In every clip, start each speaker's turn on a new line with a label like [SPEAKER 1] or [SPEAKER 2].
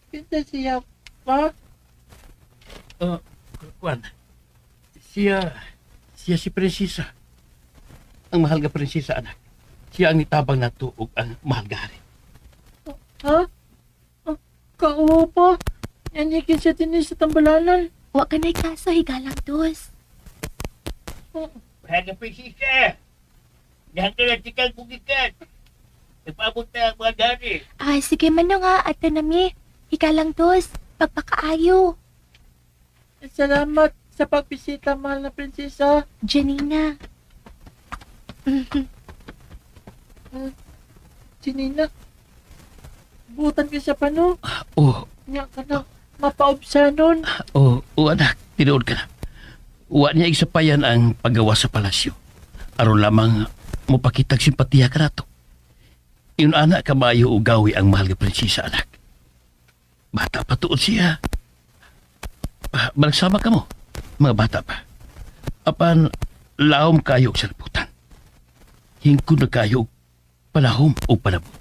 [SPEAKER 1] Kita siya pa?
[SPEAKER 2] Kuan. Siya si Prinsesa. Ang mahal nga prinsesa, anak. Siya ang nitabang na tuog ang mahal nga hari.
[SPEAKER 1] Ha? Kauwa pa? Yanyikin siya din sa tambalanan.
[SPEAKER 3] Wa ka na'y kaso, higalang dos.
[SPEAKER 4] Mahal nga prinsesa. Diyan ka na tikal bugikan. Nagpaabot na ang mga dari.
[SPEAKER 3] Ay, sige man na nga, ato nami. Higalang dos, pagpakaayo.
[SPEAKER 1] Salamat sa pagbisita, mahal na prinsesa.
[SPEAKER 3] Janina.
[SPEAKER 1] Si Nina. Butan ka siya pa, no?
[SPEAKER 2] Oh,
[SPEAKER 1] Nga ka na, mapaobsa nun.
[SPEAKER 2] anak, tinuod ka na. Uwa niya isapayan ang paggawa sa palasyo. Aron lamang mupakitag simpatiya ka na to. Yun anak kamayo ugawi ang mahal nga prinsesa, anak. Bata pa tuod siya. Malagsama ka mo, mga bata pa. Apan, lahom kayo sa liputan. Hingkod na kayo palahom o palabot.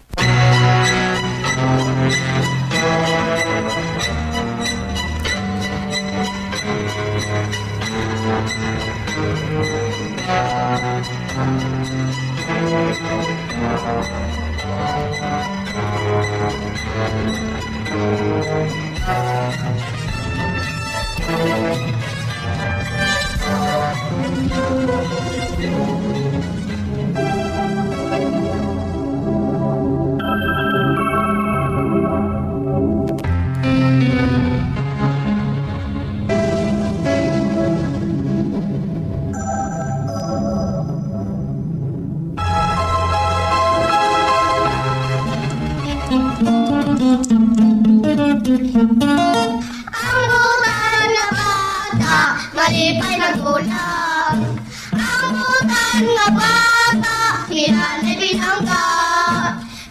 [SPEAKER 5] Ang butan nga bata, malipay magulang. Ang butan nga bata, hinanay binangga.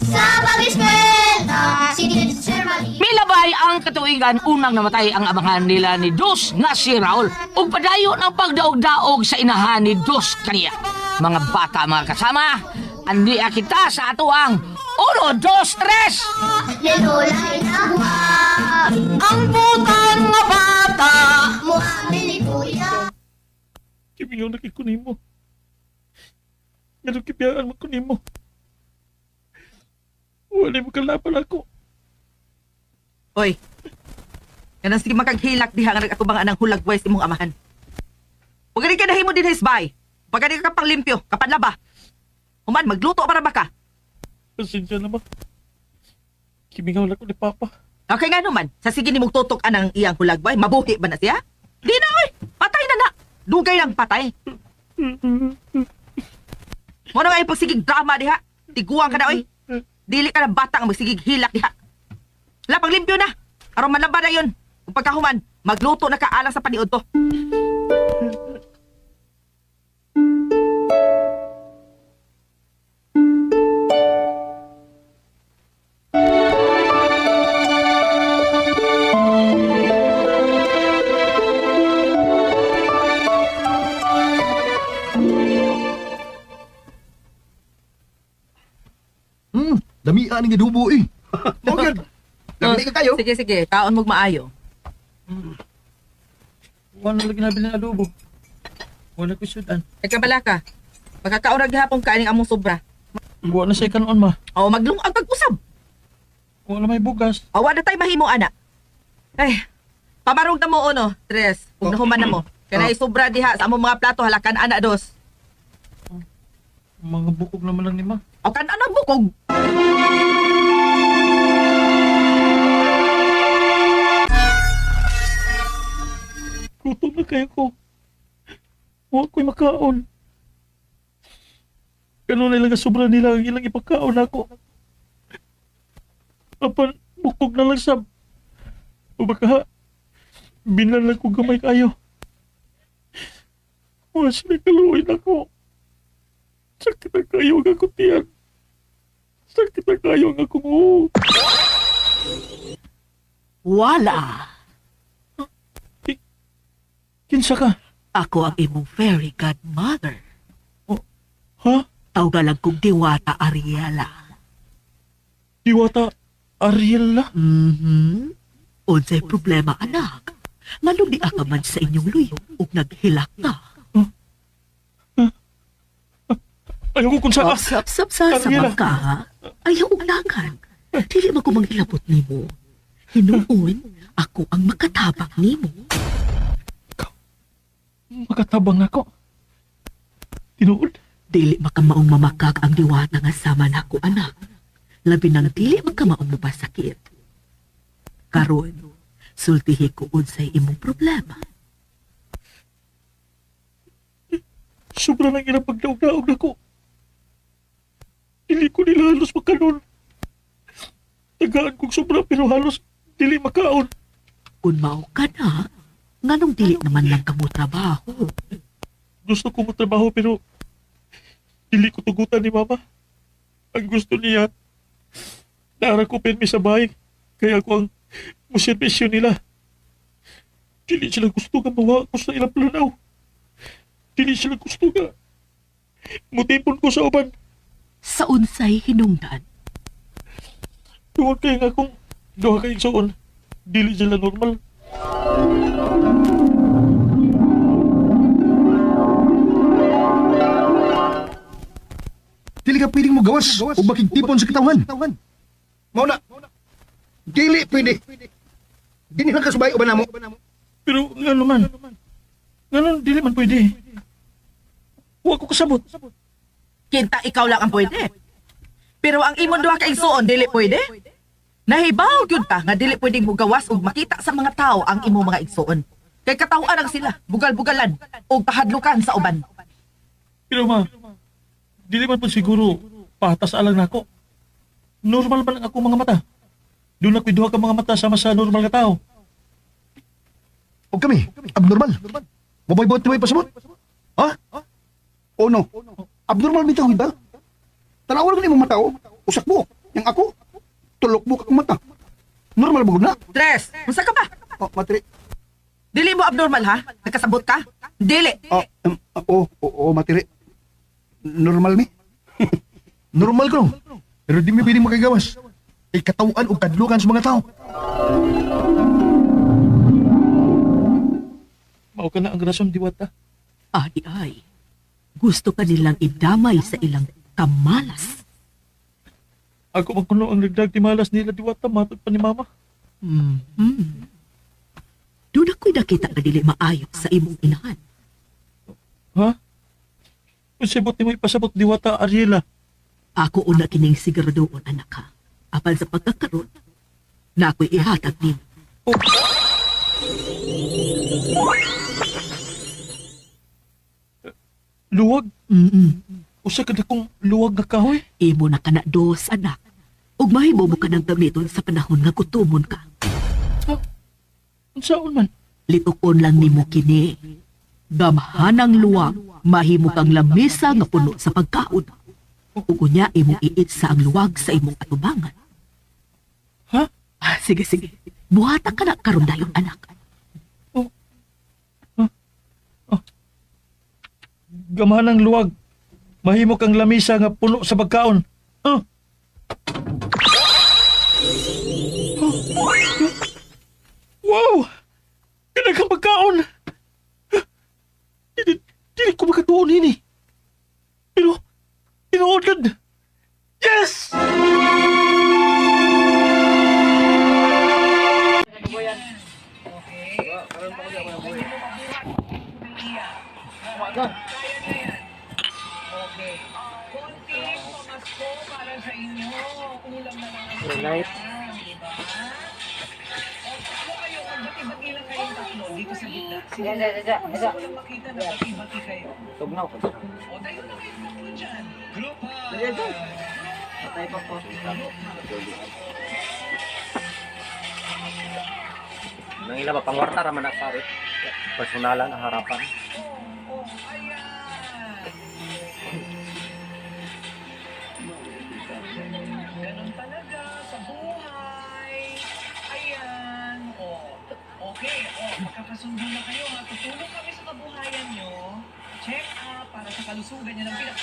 [SPEAKER 5] Sa pag-eskwela, si Teacher Mali.
[SPEAKER 6] Milabay ang katuigan unang namatay ang amahan nila ni Dos nga si Raul ug padayon ang pagdaog-daog sa inahan ni Dos kaniya. Mga bata, mga kasama, andi kita sa ato ang 1, 2, 3!
[SPEAKER 5] Nilulay na buwan.
[SPEAKER 6] Ang butan nga bata!
[SPEAKER 5] Muhammad ni Kuya.
[SPEAKER 1] Kimingaw na kikunin mo. Ganun kipiyaan mo kunin mo. Wala mo kalaban ako.
[SPEAKER 7] Oy, kanang sige makaghilak diha nga nag-atubangan ng hulagway sa imong amahan. Huwag ka rin kanahin mo din hisbay. Pag ka kapang limpyo, kapadlaba. Human, magluto para ba ka?
[SPEAKER 1] Pasensya naman. Kimingaw na ko ni Papa.
[SPEAKER 7] Okay nga naman, sa sige ni mong tutok anang iyang hulagway, mabuhi ba na siya? Di na, oy! Patay na na! Dugay lang patay. Mo na nga yung pagsigig drama diha. Tiguang ka na, oy. Dili ka na bata ang magsigig hilak diha. Lapang limpyo na. Aron malamba na yun. Kung pagkahuman, magluto na kaalang sa paniod to.
[SPEAKER 8] Damian nga dubo eh. Mogad. Dami ka kayo.
[SPEAKER 7] Sige, sige. Taon mong maayo.
[SPEAKER 1] Wala lagi nabil ng adobo. Wala ko sudan.
[SPEAKER 7] Teka bala ka. Pagkakaurag hapon ka aning among sobra.
[SPEAKER 1] Buwan na siya kanon ma.
[SPEAKER 7] O maglungag pag-usab.
[SPEAKER 1] Wala may bugas.
[SPEAKER 7] Awa na tayo mahimo, ana. Ay, pamarog na mo, ono, tres. Kung nahuman na mo. Kaya sobra diha sa among mga plato, halakan, ana, dos.
[SPEAKER 1] Mga bukog naman lang ni ma.
[SPEAKER 7] O kan anong bukog?
[SPEAKER 1] Gutom na kayo ko. Huwag ko'y makaon. Ganun na lang ang sobra nila ang ilang ipagkaon ako. Apan, bukog na lang sab. O baka, binalag ko gamay kayo. Wala sila kaluin ako. Sakit na kayo ang ako tiyan. Sakit na kayo ang ako mo.
[SPEAKER 9] Wala.
[SPEAKER 1] Kinsa ka?
[SPEAKER 9] Ako ang imong fairy godmother.
[SPEAKER 1] Ha?
[SPEAKER 9] Tawgalan kong Diwata Ariela.
[SPEAKER 1] Diwata Ariela?
[SPEAKER 9] Unsay problema, anak? Nganong di ka man sa inyong luyo ug naghilak ka?
[SPEAKER 1] Ayaw ko kung saan.
[SPEAKER 9] Sap sa
[SPEAKER 1] Ariela.
[SPEAKER 9] ka, ha? Ayaw ugnakan. Dili man ko manghilabot nimo. Hinuon, ako ang makatabang nimo.
[SPEAKER 1] Makatabang ako. Tinuod.
[SPEAKER 9] Dili makamaong mamakag ang diwata nga sama nako, anak. Labi nang dili makamaong mapasakit. Karon, sultihi ko unsay imong problema.
[SPEAKER 1] Sobra lang ilang pagdaog-daog na ko. Dili ko nila halos makanon. Tagaan kong sobra pero halos dili makaon.
[SPEAKER 9] Kung mao ka na, nganong dili naman lang kamo trabaho.
[SPEAKER 1] Gusto ko magtrabaho pero dili ko tugutan ni mama. Ang gusto niya, naara ko permi sa bahay. Kaya ako ang muservisyo nila. Dili sila gusto nga mawa ko sa ilang planaw. Dili sila gusto nga mutipon ko sa uban.
[SPEAKER 9] Sa unsay hinungdan,
[SPEAKER 1] Tungod kayo nga kung duha kayong soon, dili sila normal.
[SPEAKER 8] Dili ka pwedeng mo gawas o makigtipon sa katawan. Mao na. Dili pwede. Dili lang kasubay uban namo.
[SPEAKER 1] Pero nga naman, dili man pwede. Huwag ko kasabot.
[SPEAKER 7] Kinta ikaw lang ang pwede. Pero ang imong duha ka igsuon dili pwede. Nahibaw gyud ta nga dili pwedeng mugawas ug makita sa mga tao ang imong mga igsuon. Kay katawhan ang sila, bugal-bugalan ug kahadlukan sa uban.
[SPEAKER 1] Pero ma, dili man po siguro patas alang nako. Normal man ang akong mga mata. Doon ako'y duha ka mga mata sama sa normal ka tao.
[SPEAKER 8] O kami, abnormal. Mabaybot na may pasabot. Ha? O no? Abnormal bitaw ba? Tanawan ko ni mong mata o. Usak mo. Yang ako, tulok mo kang mata. Normal ba na?
[SPEAKER 7] Tres, unsa ka ba?
[SPEAKER 8] O, matri.
[SPEAKER 7] Dili mo abnormal ha? Nagkasabot ka? Dili.
[SPEAKER 8] O, matri. Normal mi? Normal ko. Pero di mi pwedeng makagawas. Ay katawan o kadlukan sa mga tao.
[SPEAKER 1] Mao ka na ang rason diwata.
[SPEAKER 9] adi ay, gusto ka nilang idamay sa ilang kamalas.
[SPEAKER 1] Ako man kuno ang nagdag timalas nila diwata matod pa ni mama.
[SPEAKER 9] Doon ako'y nakita na dili maayo sa imong inahan.
[SPEAKER 1] Ha? Kung sibot ni mo ipasabot diwata Ariela.
[SPEAKER 9] Ako una kining siguradoon, anak ha. Apan sa pagkakaroon, na ako'y ihatag nimo.
[SPEAKER 1] Luwag?
[SPEAKER 9] Mm-mm.
[SPEAKER 1] Usa ka na kong luwag nga kahoy?
[SPEAKER 9] Imo na ka na dos, anak. Ug mahimo mo ka ng gamiton sa panahon nga gutumon ka.
[SPEAKER 1] Unsaon man?
[SPEAKER 9] Litukon lang nimo kini. Gamhanang luwag, mahimo kang lamisa nga puno sa pagkaon. Ug unya imong iitsa ang luwag sa imong atubangan.
[SPEAKER 1] Ha?
[SPEAKER 9] Sige. Buhatan ka na karon dayon, anak.
[SPEAKER 1] Gamahan ng luwag. Mahimo kang lamisa nga puno sa pagkaon. Wow! Kanagang pagkaon! Dili ko makatuon ini. Pero, tinuod ka. Yes!
[SPEAKER 10] Nang ila pangwarta ra man na sari. Personalan ang harapan.
[SPEAKER 11] Ganun talaga sa buhay. Ayan. Okay. Magkakasundo na kayo ha. Tutulong kami sa kabuhayan nyo. Check up para sa kalusugan nyo ng pinag...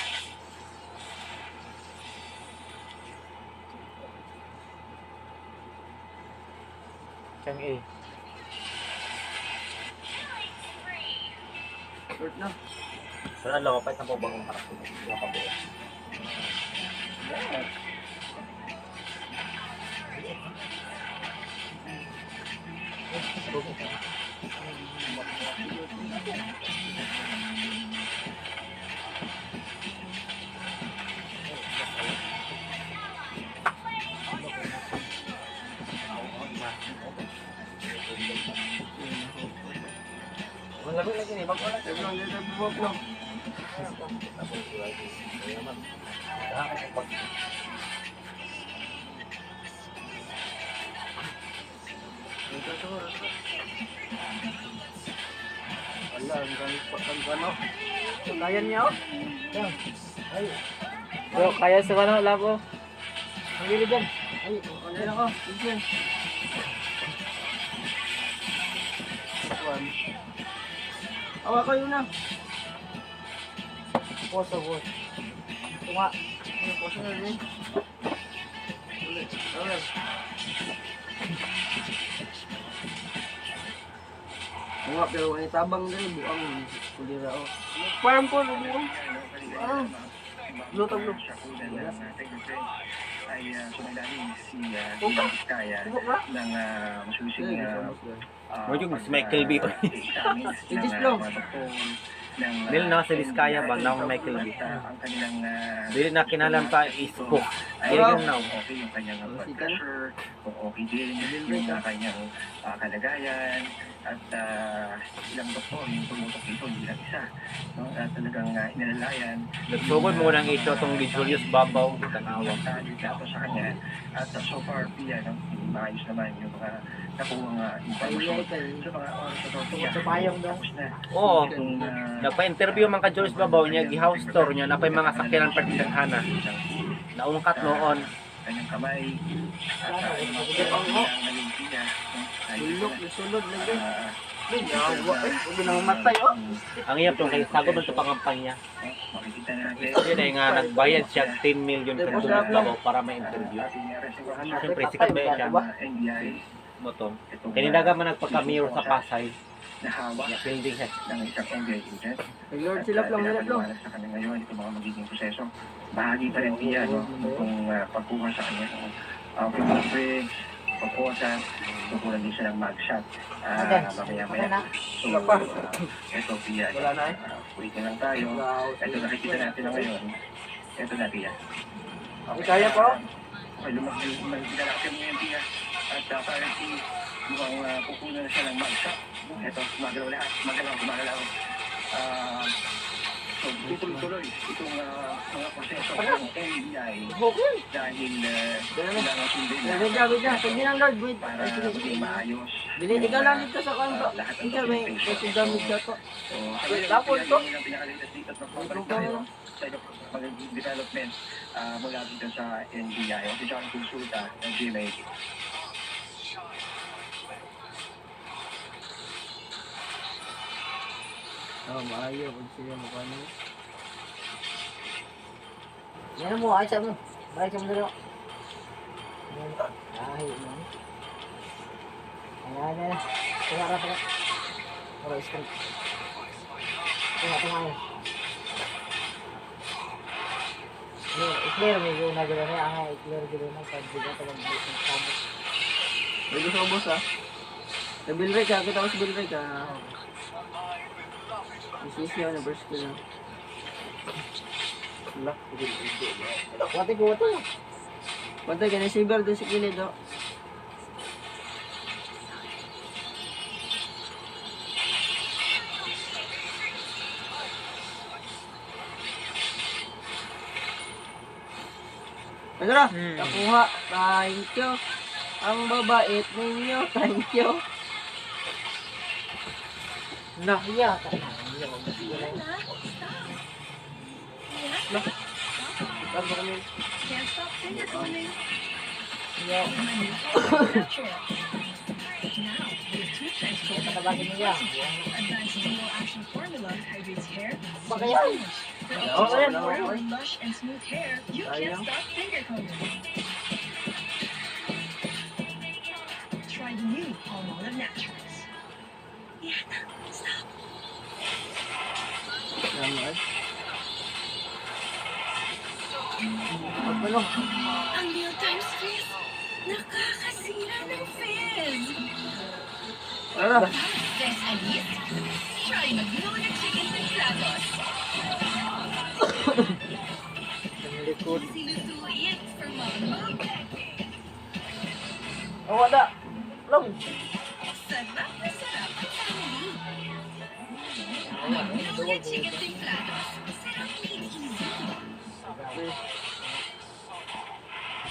[SPEAKER 10] Chang A.
[SPEAKER 11] Short na.
[SPEAKER 10] Wala lang, kapait na po bagong karakter. Nakabuo. Wala lagi ni, bag wala. Wala, ang ano. Kaya niya, oh. Ay. Bro, kaya sa ano, labo. Ang gilid yan. Ay, ano ako. Sige. Awa kayo na. Poso, boss. Tunga. Ano, poso na rin. Ulit. Ulit. Tunga, pero may tabang din. Buang kulira, oh. Parang po, buang. Parang. Lutag, lutag.
[SPEAKER 12] Ay sumilalim si Vizcaya ng masusing
[SPEAKER 10] Michael B.
[SPEAKER 12] Sigis lang.
[SPEAKER 10] Dili na sa Vizcaya ba na Michael B.
[SPEAKER 12] Ang kanilang
[SPEAKER 10] Dili na kinalam pa ispo. Dili na now.
[SPEAKER 12] okay yung kanyang blood pressure, kung okay din yung kanyang kalagayan, at ilang doktor yung tumutok dito, hindi lang isa. No? At talagang inalalayan.
[SPEAKER 10] Nagsugod mo ng ito itong di Julius Babaw.
[SPEAKER 12] Tanawag dito sa kanya. At so far, no, maayos naman yung mga nakuhang informasyon. So mga oras na ito, tapos na.
[SPEAKER 10] Oo. Nagpa-interview man ka Julius Babaw niya, gi-house tour niya, na pa yung mga sakyanan partidangana. Naungkat noon.
[SPEAKER 12] Kanyang kamay. At yung mga nalintiya.
[SPEAKER 11] Sulog na din.
[SPEAKER 12] Huwag na mamatay, oh.
[SPEAKER 10] Ang iyap yung kay sagod ng kampanya.
[SPEAKER 12] Makikita natin.
[SPEAKER 10] Yun ay nga nagbayad siya 10 million kay Julius Babaw para ma-interview. Siyempre, sikat ba siya?
[SPEAKER 12] NBI.
[SPEAKER 10] Moton. Kaninaga man nagpaka-mayor sa Pasay.
[SPEAKER 12] Nahawa
[SPEAKER 10] Building head.
[SPEAKER 12] ng isang NBI agent.
[SPEAKER 11] Lord, sila lang.
[SPEAKER 12] Sa kanya ngayon, ito mga magiging proseso. Bahagi pa rin niya, no? Kung pagkuha sa kanya ng fingerprints, pagkuha kukuha din siya ng mugshot. Mamaya-maya. So, ito, Pia. Wait na lang tayo. Ito, nakikita natin na ngayon. Ito na, Pia.
[SPEAKER 11] Okay, kaya po?
[SPEAKER 12] Okay, lumagkita natin ngayon, Pia. At apparently, mukhang kukuha na siya ng mugshot. Ito, gumagalaw lahat. Gumagalaw. So, tuloy-tuloy itong mga proseso ng NBI dahil kailangan sundin para maging maayos.
[SPEAKER 11] Ikaw lang dito sa kanto.
[SPEAKER 12] Lahat ng
[SPEAKER 11] Ikaw may gamit ka po.
[SPEAKER 12] tapos ito ang pinakalitas dito at magpapalik tayo sa magiging development mula dito sa NBI. O dito ang konsulta ng GMA.
[SPEAKER 11] Maayo. Huwag siya magkano. Yan mo, ayos mo. Balik ka mo dito. Ay, man. Ayan. Tara. Para iskan. Tara. I-clear mo yung nagawin niya. I-clear gano'n na. Pag-biga talang buong kamot. May gusto ko, boss, ha? Nabilray ka. Kita ko sa bilray ka. Isisiyaw na burst ko na. Lock. Wate ko. Wate ka na silver doon sa kilid, o. Ano na? Nakuha. Thank you. Ang babait ninyo. Thank you. Nahiya ka.
[SPEAKER 5] Can't stop fingerprinting.
[SPEAKER 11] Bagayan.
[SPEAKER 5] Lush and smooth hair, you can't stop finger combing. Try the new Ang mealtime stress, nakakasira ng fizz. Stress alis? Try mag-Luna Chicken Templados. Silutuin for Mama Pepe.
[SPEAKER 10] Wala. Long.
[SPEAKER 5] Sarap na sarap ang family. Mag-Luna Chicken Templados. Sarap made easy.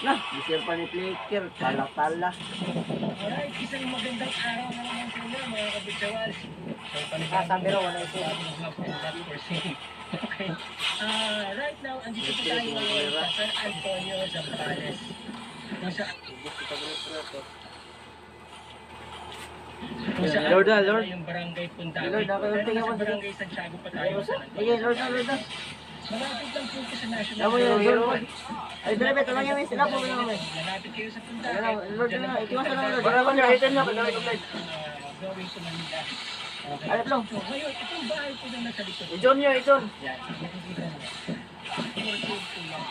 [SPEAKER 10] Nah, bisir pa ni Flicker. Tala-tala.
[SPEAKER 11] Alright, isang magandang araw na naman sa inyo mga kabitsawal.
[SPEAKER 10] Sabi raw, wala ito.
[SPEAKER 11] Okay. Right now, andito po tayo ngayon sa San Antonio, Zambales. Kung saan
[SPEAKER 10] Lord, Lord.
[SPEAKER 11] yung barangay Pundabi.
[SPEAKER 10] Lord, ako yung
[SPEAKER 11] Pero
[SPEAKER 10] tingnan
[SPEAKER 11] sa
[SPEAKER 10] mo.
[SPEAKER 11] barangay Santiago pa tayo sa San
[SPEAKER 10] Sige,
[SPEAKER 11] Antonio.
[SPEAKER 10] Lord.
[SPEAKER 11] Malapit lang po sa National
[SPEAKER 10] Alam mo yung Lord. Ay, dali, beto lang yung sila po.
[SPEAKER 11] Malapit kayo sa Pundabi.
[SPEAKER 10] Lord,
[SPEAKER 11] Diyan lang po
[SPEAKER 10] ikiwasan
[SPEAKER 11] kayo
[SPEAKER 10] lang, Lord.
[SPEAKER 11] dadaan.
[SPEAKER 10] Wala ko niya, itin niya. Wala ko niya.
[SPEAKER 11] Going to Manila. Okay.
[SPEAKER 10] Alap lang.
[SPEAKER 11] So, ngayon, itong bahay po na nasa likod.
[SPEAKER 10] Ijon niya, Ijon.
[SPEAKER 11] Yan, nakikita mo. Portrait po yan.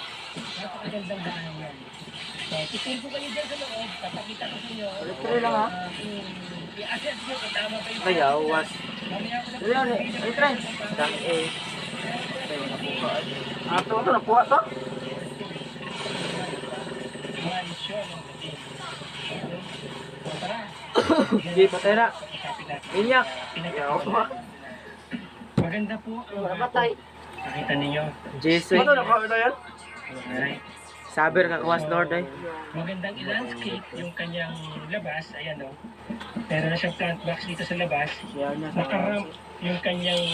[SPEAKER 11] Napakagandang bahay yan. So, tutur ko kayo dyan sa loob. Papakita ko sa inyo.
[SPEAKER 10] Tuloy lang, ha?
[SPEAKER 11] I-assess nyo kung tama kayo.
[SPEAKER 10] Ay, awas.
[SPEAKER 11] Mamaya ko na
[SPEAKER 10] Tuloy lang, try. Dang eh. Ito, napuha to.
[SPEAKER 11] Manisyon ang dating. So, tara.
[SPEAKER 10] Hindi, patay na. Inyak.
[SPEAKER 11] Maganda po ang
[SPEAKER 10] Namatay.
[SPEAKER 11] nakita ninyo.
[SPEAKER 10] Jason. Ano, nakuha ito yan?
[SPEAKER 11] Alright.
[SPEAKER 10] Saber ka kawas, Lord, eh.
[SPEAKER 11] Magandang i-landscape yung kanyang labas, ayan o. Meron na siyang plant box dito sa labas. Nakaramp yung kanyang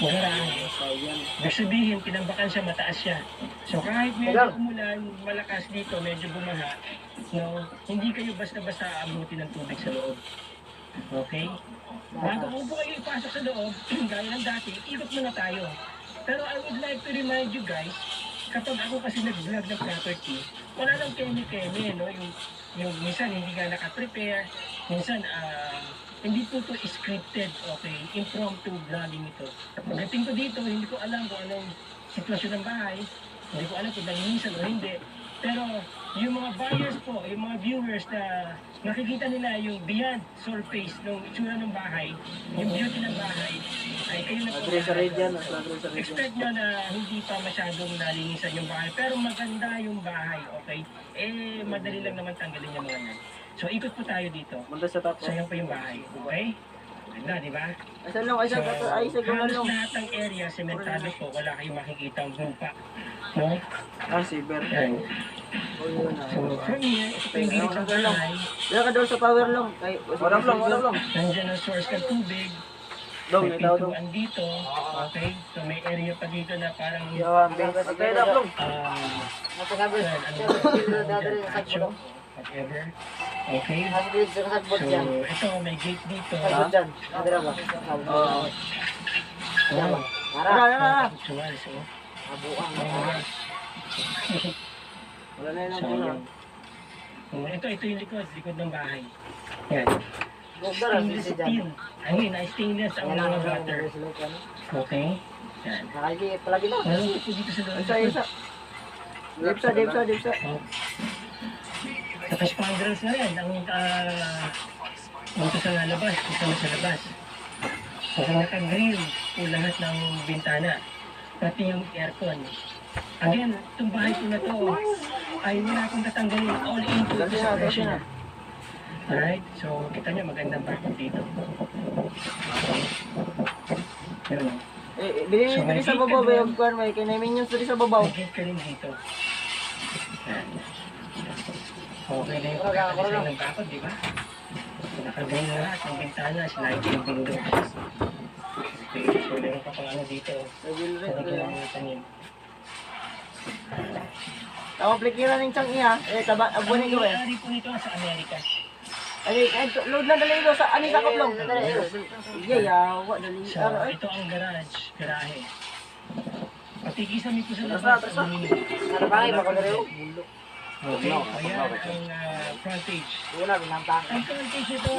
[SPEAKER 11] garahe. Ibig sabihin, pinambakan siya, mataas siya. So kahit medyo umulan, malakas dito, medyo bumaha, no, hindi kayo basta-basta aabutin ng tubig sa loob. Okay? Bago po kayo ipasok sa loob, gaya ng dati, ikot muna tayo. Pero I would like to remind you guys, kapag ako kasi nag-vlog ng property, wala lang keme-keme, no? Yung minsan hindi ka naka-prepare, minsan hindi po ito scripted, okay? Impromptu vlogging ito. Pagdating ko dito, hindi ko alam kung anong sitwasyon ng bahay, hindi ko alam kung nangingisan o hindi. Pero yung mga buyers po, yung mga viewers na nakikita nila yung beyond surface ng itsura ng bahay, yung beauty ng bahay, ay kayo na po. Expect nyo na hindi pa masyadong nalinisan yung bahay, pero maganda yung bahay, okay? Eh, madali lang naman tanggalin yung mga yan. So, ikot po tayo dito.
[SPEAKER 10] Manda sa tapo.
[SPEAKER 11] So, yan po yung bahay, okay? Ganda, di ba?
[SPEAKER 10] Asan lang,
[SPEAKER 11] So,
[SPEAKER 10] ay, sa
[SPEAKER 11] halos lahat ng area, sementado po, wala kayong makikita ang lupa. No?
[SPEAKER 10] Saber.
[SPEAKER 11] Yan. So, from here, ito po yung gilid ng bahay.
[SPEAKER 10] Wala ka daw sa power lang. Wala lang.
[SPEAKER 11] Nandiyan ang source ng tubig.
[SPEAKER 10] Dong,
[SPEAKER 11] May
[SPEAKER 10] itaw dong.
[SPEAKER 11] pintuan dito. Okay? So, may area pa dito na parang
[SPEAKER 10] Yawan, bengkas. Patay na, Dong.
[SPEAKER 11] well, patio, whatever. Okay? So, ito, may gate dito. Wow.
[SPEAKER 10] Tara.
[SPEAKER 11] Suwalis, oh.
[SPEAKER 10] Wala na
[SPEAKER 11] So, yun. Ito yung likod ng bahay. Yan. Stainless steel. Stainless ang mga water. Okay? Yan.
[SPEAKER 10] Palagi na.
[SPEAKER 11] Meron po dito sa loob.
[SPEAKER 10] Isa. Dipsa.
[SPEAKER 11] Oh. Tapos pandrels na rin. Ang sa labas. Kasama sa labas. So, naka-grill po lahat ng bintana. Pati yung aircon. Again, itong bahay ko na to ay wala akong tatanggalin. All into ito sa presyo na. Alright? So, kita nyo magandang parking dito. Yun.
[SPEAKER 10] Bili sa babaw, yung kwan, may kinamin yung sa babaw.
[SPEAKER 11] Mag-hit ka rin dito. Yan. Okay na yung pagkakalisay ng bakod, di ba? Nakagayin na lahat ng bintana, slide yung window. Okay, so meron pa pang ano dito. Nagiging ang tanim.
[SPEAKER 10] Ako plikiran ng chang iya. Abunin ko eh.
[SPEAKER 11] Ang may-ari po nito sa Amerika.
[SPEAKER 10] Load na dali ko sa ani sakop lang. Iya, yawa dali.
[SPEAKER 11] So, ito ang garahe. Patikisami po sa labas.
[SPEAKER 10] Ano ba kayo makagarayo?
[SPEAKER 11] Okay, ayan ang frontage.
[SPEAKER 10] Wala, binamtang.
[SPEAKER 11] Ang frontage ito,